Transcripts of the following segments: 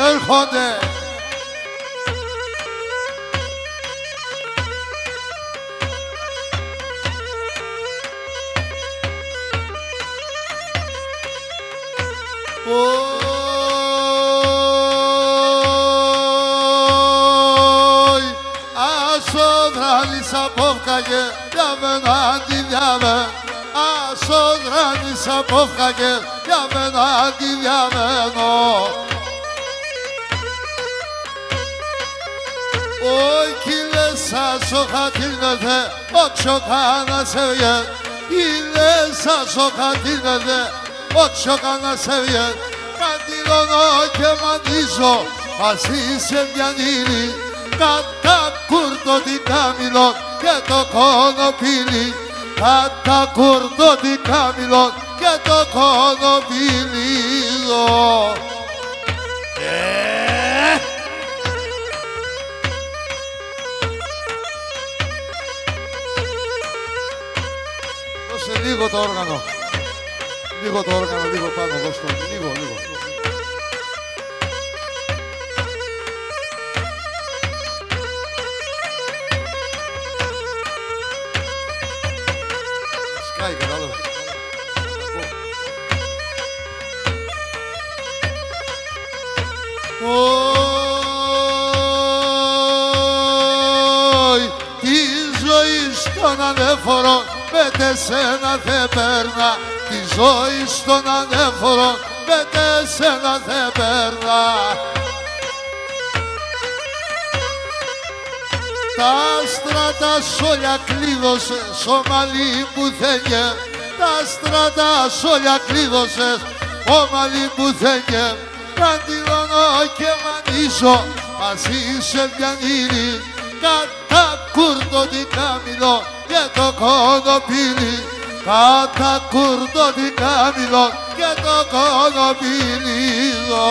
Έρχονται. Απόφκαγε για μένα αντιδιάμε. Ασόδρανης απόφκαγε για μένα αντιδιαμένο. Όι κύλες σας ο χατίνετε, όξο κανασεύγε. Κύλες σας ο χατίνετε, όξο κανασεύγε. Καντιλώνω και μαντίζω, ας είσαι διανύλη. Κατά κουρτο την κάμιλον και το κονοπίλι. Κατά κουρτο την κάμιλον και το κονοπίλιδο. Δώσε λίγο το όργανο. Λίγο το όργανο, λίγο πάνω, δώσ' το. Λίγο. Σκάει, κατάλαβε. Όι, τη ζωή στον ανέφορο με τεσένα δεν περνά. Τη ζωή στον ανέφορο με τεσένα δεν περνά. Τα στράτα σόλια κλείδωσες, ο μαλλί που θέλγε. Τα στράτα σόλια κλείδωσες, ο μαλλί που θέλγε. Καντιλώνω και μανίζω, ας είσαι διανύλη. Κατά κουρτο την κάμιλο και το κονοπίλι. Κατά κουρτο την κάμιλο και το κονοπίλιδο.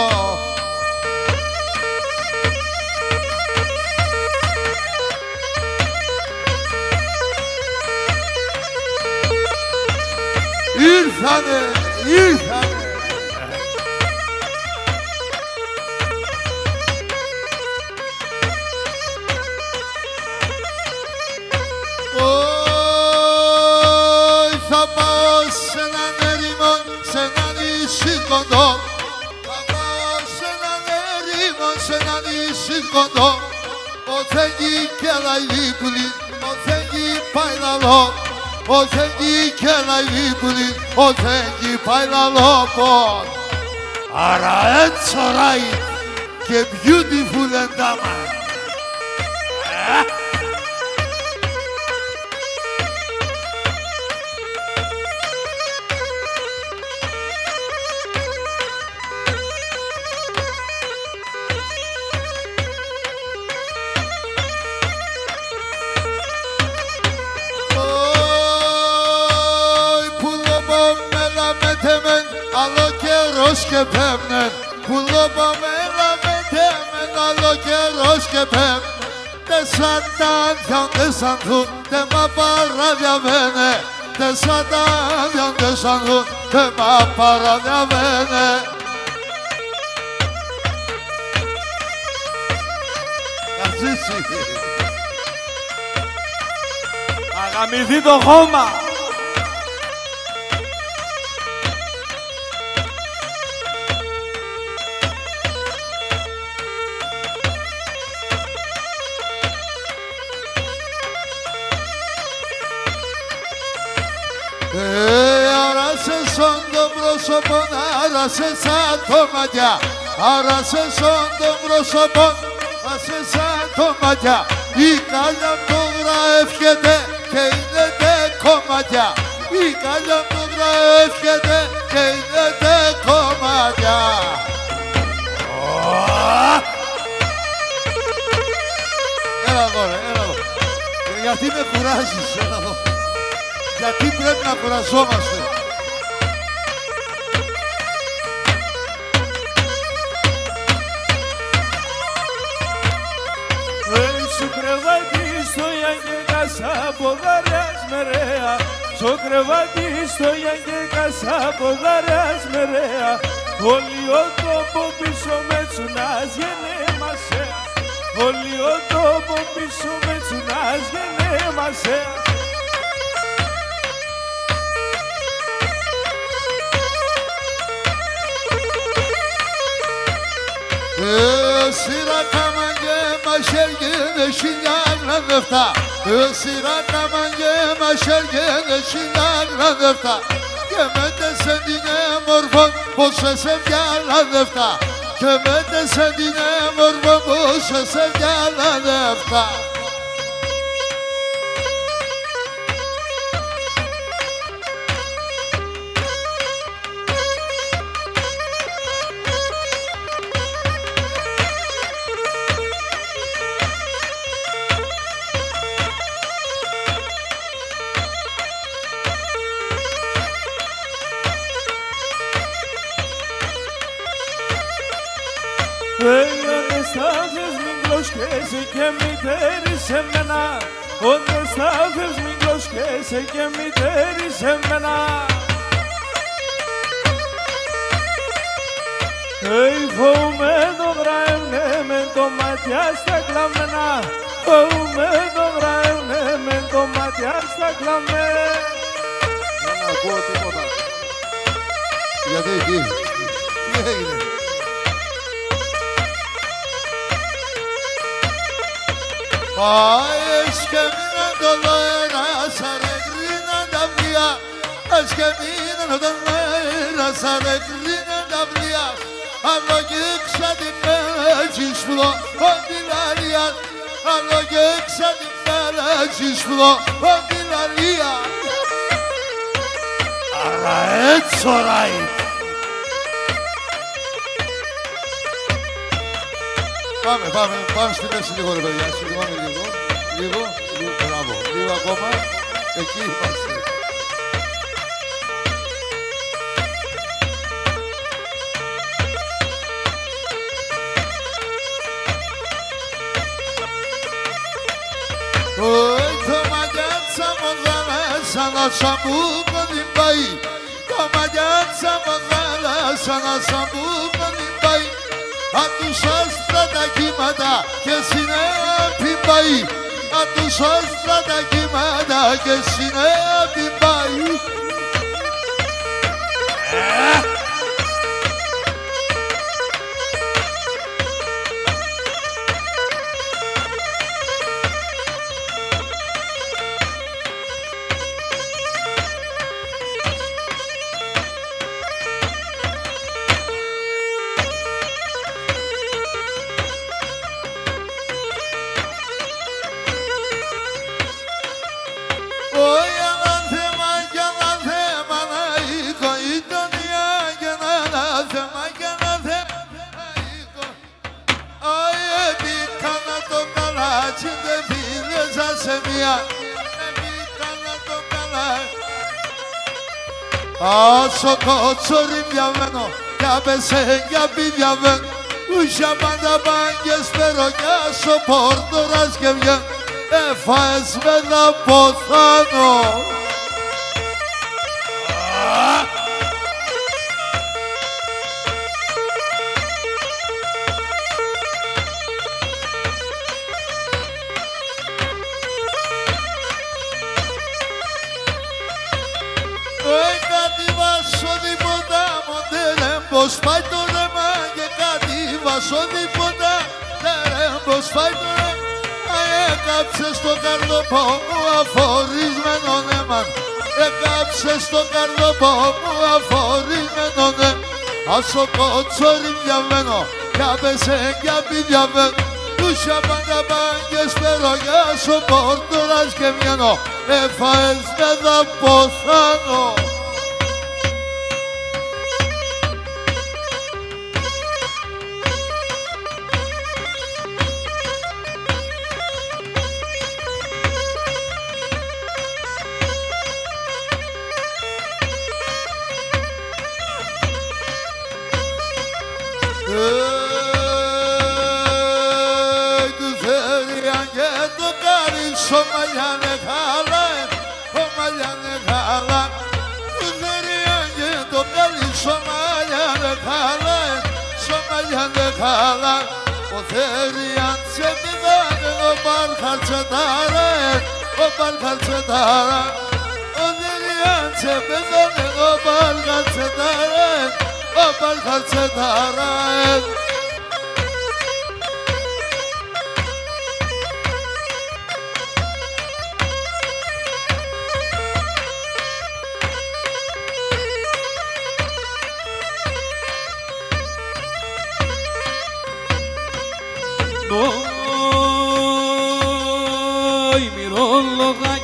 Ήρθανε. Όι, θα πάω σε έναν έρημο, σε ένα νησί κοντό. Θα πάω σε έναν έρημο, σε ένα νησί κοντό. Ο Θεγγί και λαϊδίπουλη, ο Θεγγί πάει λαλό. Ο Θεγγί και λαϊδίπουλη, ο Θεγγί πάει λαλό. Άρα it's alright και beautiful and damn. Άλλο καιρός και πέμνεν, πουλοπαμένα μετέμεν, άλλο καιρός και πέμνεν. Τεσσάν τα άνθιαν τεσσανθούν, τε μα παραδιαβαίνε. Τεσσάν τα άνθιαν τεσσανθούν, τε μα παραδιαβαίνε. Να ζήσει. Αγαμηθεί το χώμα. Άρασε σαν το πρόσωπο, άρασε σαν το μάτια. Άρασε σαν το πρόσωπο, άρασε σαν το μάτια. Η κάλια του γραφιέται και είναι τε κομμάτια. Η κάλια του γραφιέται και είναι τε κομμάτια. Έλα εδώ ρε, έλα εδώ. Γιατί με κουράζεις, έλα εδώ. Γιατί πρέπει να κουραζόμαστε. γιαγγέκα σαν ποδαράς μερέα. Στο κρεβάτι στο γιαγγέκα σαν ποδαράς μερέα. Όλοι ο τόπο πίσω με τσουνάς γενέμασέα. Όλοι ο τόπο πίσω με τσουνάς γενέμασέα. Sira kamange maşergene şinyanla nefta. Sira kamange maşergene şinyanla nefta. Kemete sendine morfon boşa sevgala nefta. Kemete sendine morfon boşa sevgala nefta. Onde estás μην κλωσκέσαι και μητέρη σε μένα. Onde estás μην κλωσκέσαι και μητέρη σε μένα. Φοβούμαι το βραέμνε με το μάτια στα κλαμμένα. Φοβούμαι το βραέμνε με το μάτια στα κλαμμένα. Δεν ακούω τίποτα. Γιατί τι έγινε? Eşkemine dolayra sarekrine davliya. Eşkemine dolayra sarekrine davliya. Allo yüksedik meciş bulo ondilariyat. Allo yüksedik meciş bulo ondilariyat. Araet sorayet. Πάμε στη μέση λίγο ρε παιδιά, συγγνώμη λίγο, μπράβο, λίγο ακόμα, εκεί είμαστε. Το μαγιάτσα μου δάλεσα να σαμπούκο την πάει. Το μαγιάτσα μου δάλεσα να σαμπούκο την πάει. Απ' τους άστρα τα κύματα και συνέπη πάει. Απ' τους άστρα τα κύματα και συνέπη πάει. Άσο κότσορι διαβαίνω, για πεσέγια πι διαβαίνω. Ούσια πάντα πάγκες φέρω κι άσο πόρτορας και βγαίνω. Έφαες με να ποθάνω. Πως πάει το ρέμα και κάτι βάσω τίποτα. Πως πάει το ρέμα. Έκαψε στο καρδοπό μου αφορισμένο νέμα. Έκαψε στο καρδοπό μου αφορισμένο νέμα. Άσο κότσορι διαβαίνω, για πεσέγια πι διαβαίνω. Τούσια πάντα πάγκες φέρω κι άσο πόρτορας και βγαίνω. Έφαες με θα ποθάνω. Του θέλει αν και το κάνεις σωμαλιάνε χάλα, σωμαλιάνε χάλα. Ουδεριάν και το μυαλί σωμαλιάνε χάλα, σωμαλιάνε χάλα. Ο Θεριάν σε πηδάνε ο Παλχαρτσετάρα, ο Παλχαρτσετάρα. Ο Θεριάν σε πηδάνε ο Παλχαρτσετάρα, ο Παλχαρτσετάρα.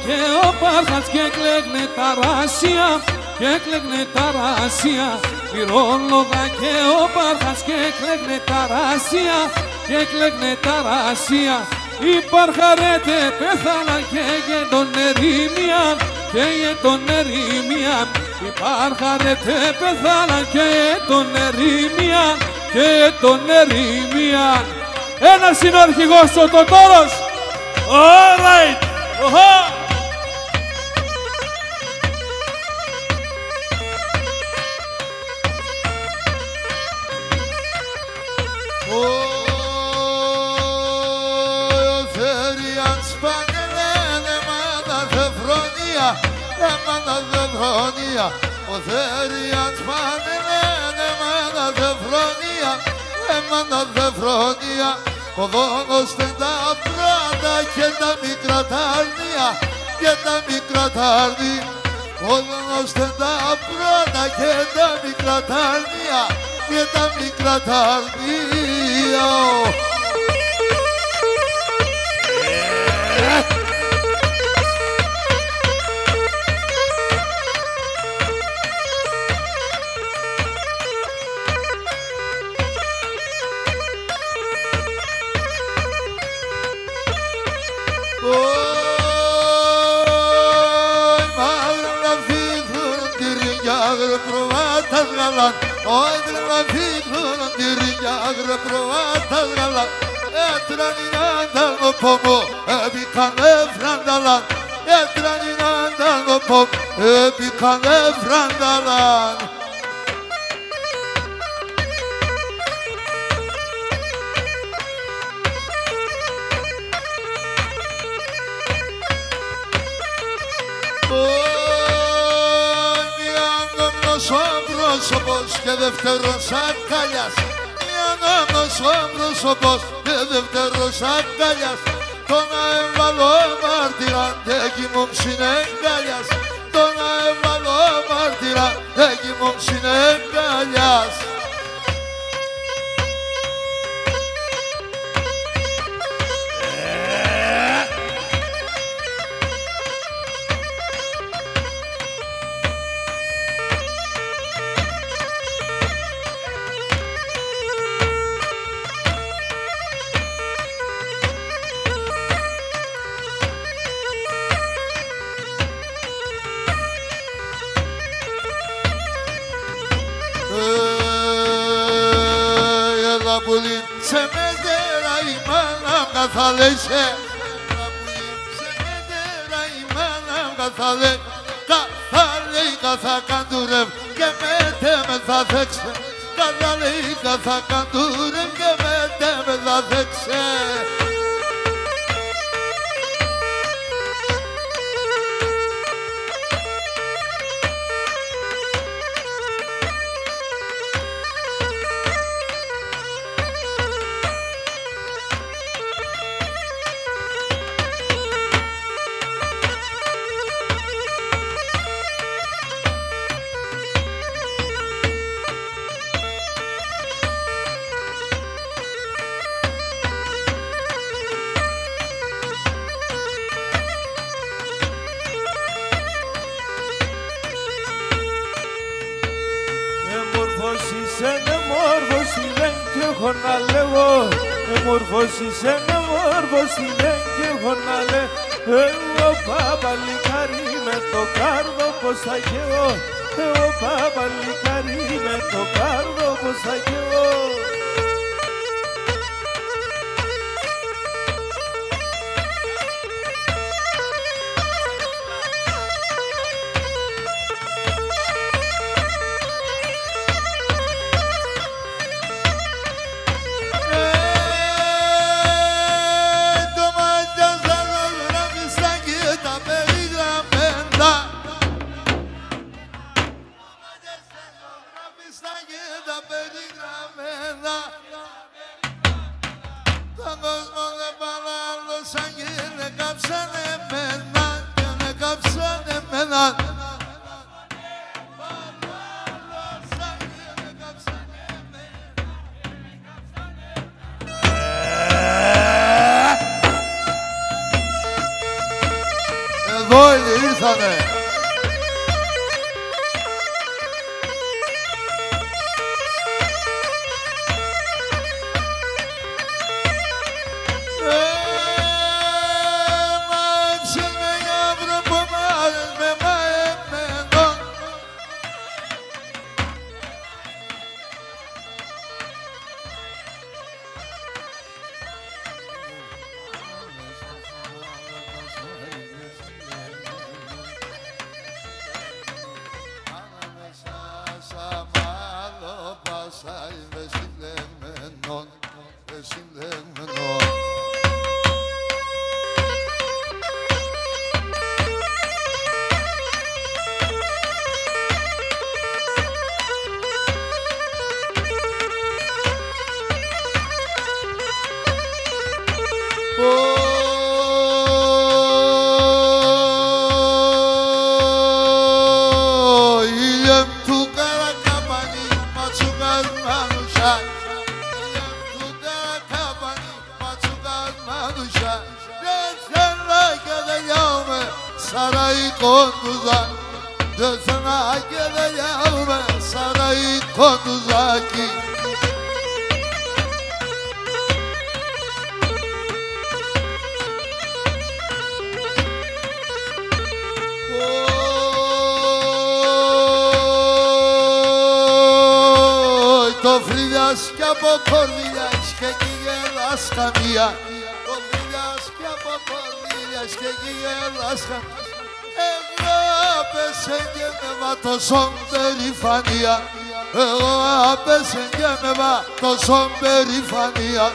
Και ο Πάρχας και έκλεγνε τα ράσια, και έκλεγνε τα ράσια. Μυρόλογα και ο Πάρχας και έκλεγνε τα ράσια, και έκλεγνε τα ράσια. Οι Παρχαρέτε πέθαναν και τον ερήμιαν, και τον ερήμιαν. Οι Παρχαρέτε πέθαναν και τον ερήμιαν, και τον ερήμιαν. Ένας είναι ο αρχηγός ο Τωτόρος. All right. Ο Θεριάν σπάνελε εμένα δεφρονία, εμένα δεφρονία. Ο δόνος τα πράτα και τα μικρά τάρνια, και τα μικρά τάρνη. Ο δόνος τα πράτα και τα μικρά τάρνια, και τα μικρά τάρνια. Oi, la figura di riagre provata gala, etranina no pomo, ebicane frandala, etranina no pomo, ebicane frandala. Πρόσωπος και δεύτερος αγκαλιάς, ανάμος ο πρόσωπος και δεύτερος αγκαλιάς. Το να έβαλω μάρτυρα εκεί μου συνεγκαλιάς, το να έβαλω μάρτυρα εκεί μου συνεγκαλιάς. Σε μετέρα η μάνα μου καθαλέσε, σε μετέρα η μάνα μου καθαλέ, καθαλέ καθακαντούρευ και μέτε με θα θέξε, καθαλέ καθακαντούρευ και μέτε με θα θέξε. να λέγω, μορφώσεις ένα μόρφωση δεν κι έχω να λέω. Εγώ παπαλικάρι με το κάρδο πως θα καίω, εγώ παπαλικάρι με το κάρδο πως θα καίω. πέθανε. Τόσον περηφανία.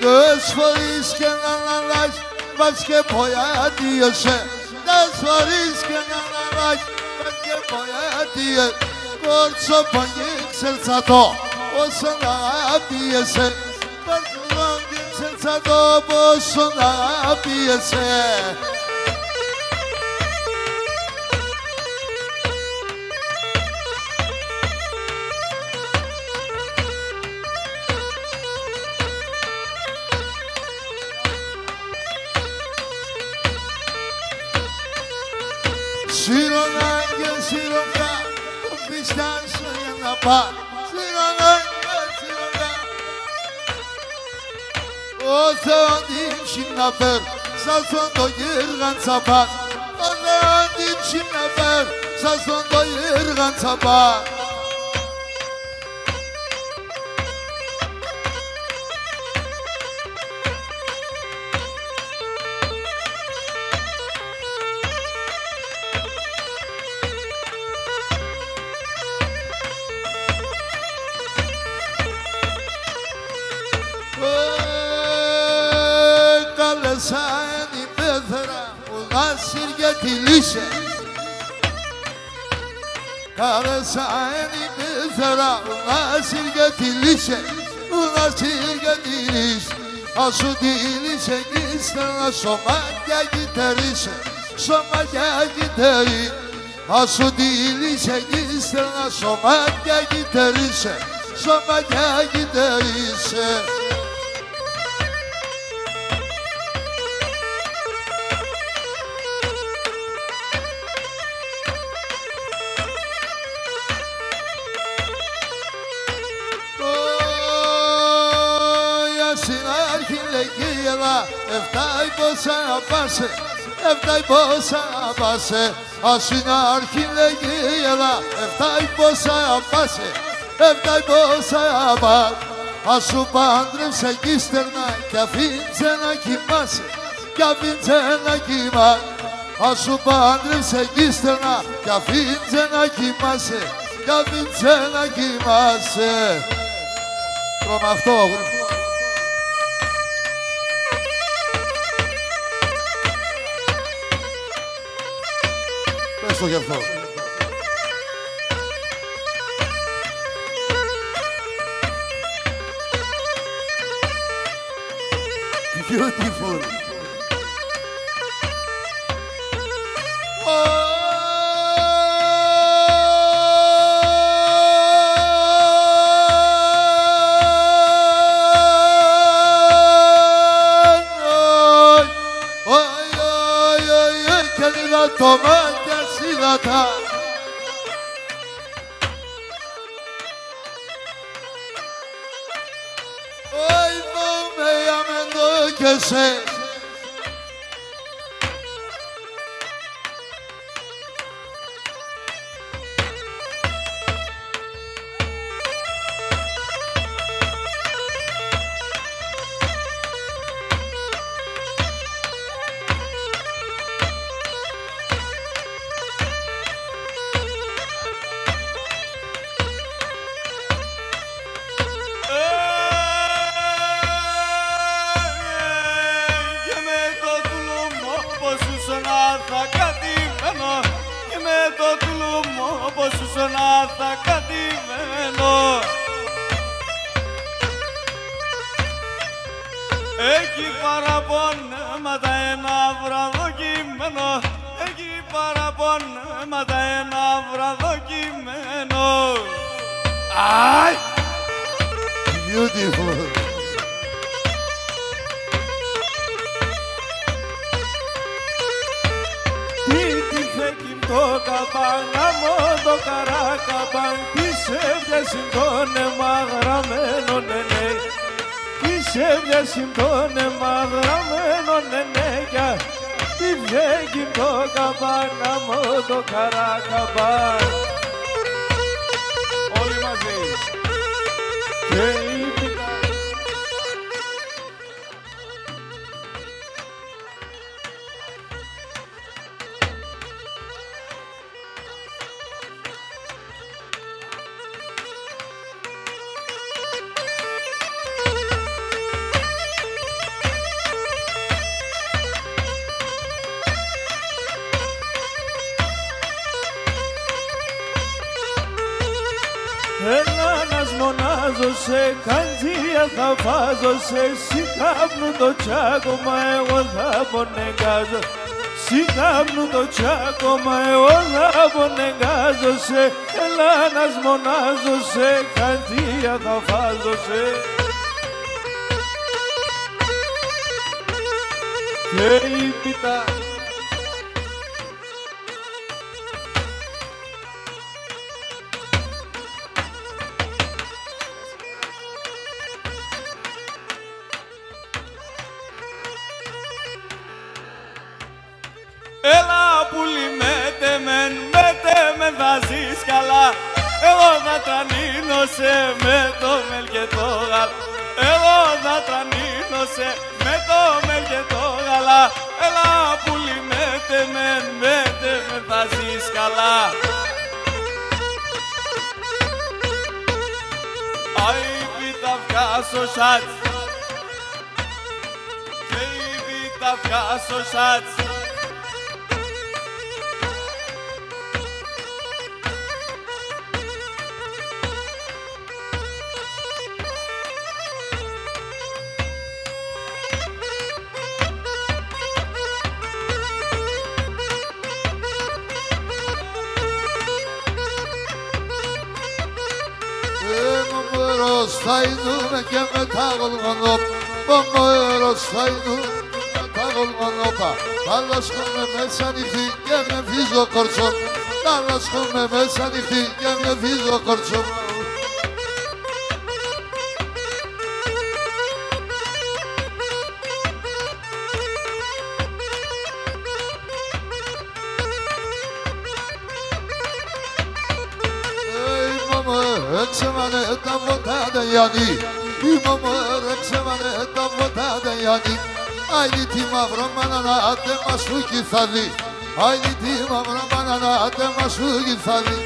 Δες φορείς και να αλλάζει, βάζ και ποιάτιεσαι. Δες φορείς και να αλλάζει, βάζ και ποιάτιεσαι. Κόρτσο παγί ξελτσατό, όσο να πίεσαι. Κόρτσο παγί ξελτσατό, όσο να πίεσαι. Σύρωνα και σύρωνα, που πιστάσω για να πάω. Σύρωνα και σύρωνα, ο Θεόντιμში να φέρ, σαν στον το γύργαν τσαπάς. Ο Θεόντιμში να φέρ, σαν στον το γύργαν τσαπάς. Σαν η πέθρα που δάσυρ για τη λύσε. Σαν η πέθρα που δάσυρ για τη λύσε. Που δάσυρ για τη λύσε. Ας σου τη λύσε κι ύστερα σωμάτια γυτερίσε. Σωμάτια γυτερί. Ας σου τη λύσε κι ύστερα σωμάτια γυτερίσε. Σωμάτια γυτερίσε. Εφτάει πόσα πάσε, εφτάει πόσα πάσε. Ας είναι αρχή λέγει έλα, εφτάει πόσα πάσε, εφτάει πόσα πάσε. Ας σου πάντρεψε κι στερνά κι αφήνσε να κοιμάσαι, κι αφήνσε να κοιμάσαι. Ας σου πάντρεψε κι στερνά κι αφήνσε να κοιμάσαι, κι αφήνσε να κοιμάσαι. Τρώμε αυτό. Πες το γι' αυτό. Beautiful. Το μάτια σίδατα. Oi, φοβε αμέντο και σε. Έχει παραπονέματα ένα βραδοκείμενο. Έχει παραπονέματα ένα βραδοκείμενο. Αι! Beautiful. Τι φέγγει το καπάναμο το καράκαπαν. Της έβιασε τον εμαγραμμένο νενέ. Της έβιασε τον εμαγραμμένο νενέκια. Τι φέγγει το καπάναμο το καράκαπαν. Όλοι μαζί. Και η πιτά. σε, καντζία θα βάζω σε. Συ κάπνου το τσάκωμα, εγώ θα πονεγκάζω. Συ κάπνου το τσάκωμα, εγώ θα πονεγκάζω σε. Έλα να σμονάζω σε, καντζία θα βάζω σε. Και η πίτα. Έλα πουλί μεν θα ζεις καλά. Εγώ θα τρανίνω σε με το μέλ και το γάλα. Εγώ θα τρανίνω σε με το μέλ και το γάλα. Έλα πουλί μεν θα ζεις καλά. Αϊ πίτα βγάσω σάτς και η πίτα βγάσω σάτς. Θα ειδούμε και με τα γολγονόπα, μαμέρος θα ειδούμε με τα γολγονόπα. Θα λασκούμε μέσα νυχτή και με βίζω κορτσό. Θα λασκούμε μέσα νυχτή και με βίζω κορτσό. Έξεμανε τα βοτάτα Γιάννη, η μαμά έξεμανε τα βοτάτα Γιάννη. Άινι τη μαύρο μάνα τε μας φούκι θα δει, άινι τη μαύρο μάνα τε μας φούκι θα δει.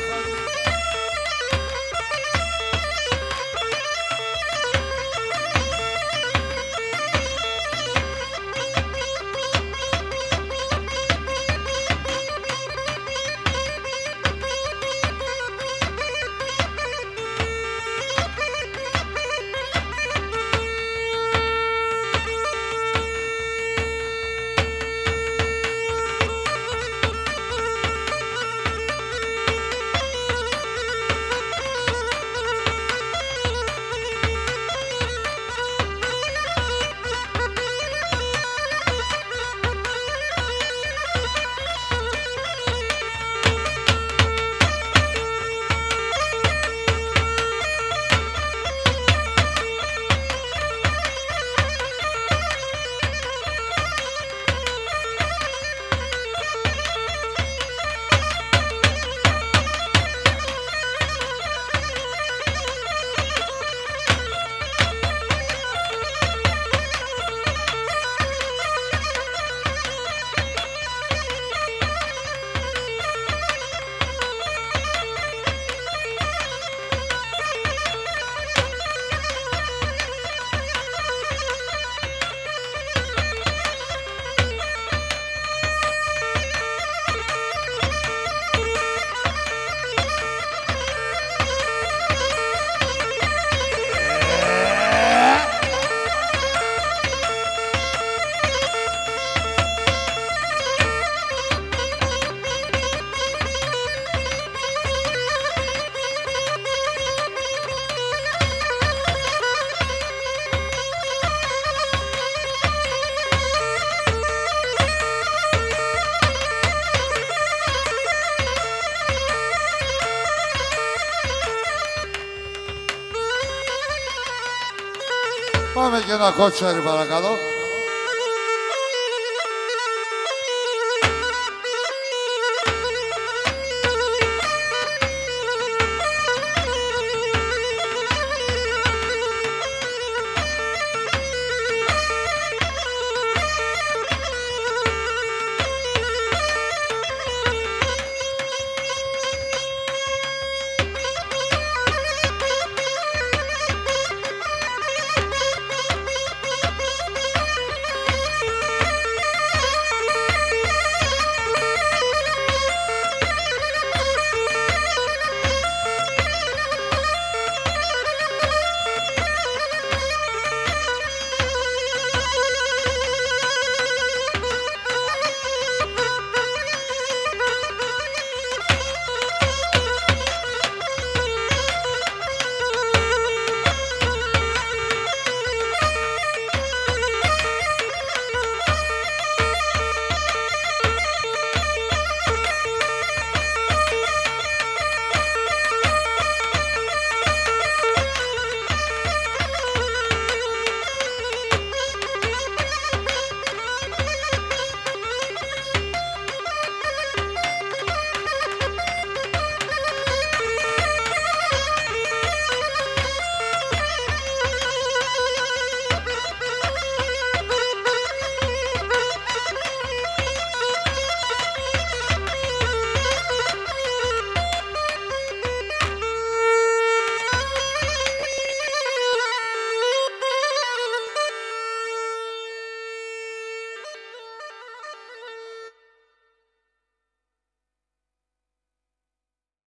Πάμε και ένα κότσαρι παρακαλώ.